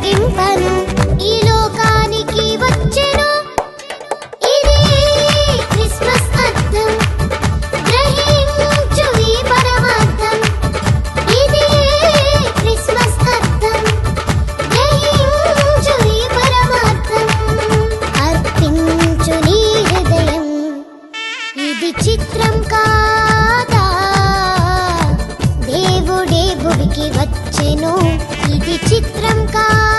తొలగింపను ఈ లోకానికి వచ్చెను ఇది క్రిస్మస్ అర్థం గ్రహించు ఈ పరమార్థం ఇది క్రిస్మస్ అర్థం గ్రహించు ఈ పరమార్థం అర్పించు నీ హృదయం ఇది చిత్రం కాదా దేవుడే భువికి వచ్చెను ఇది చిత్రం కాదా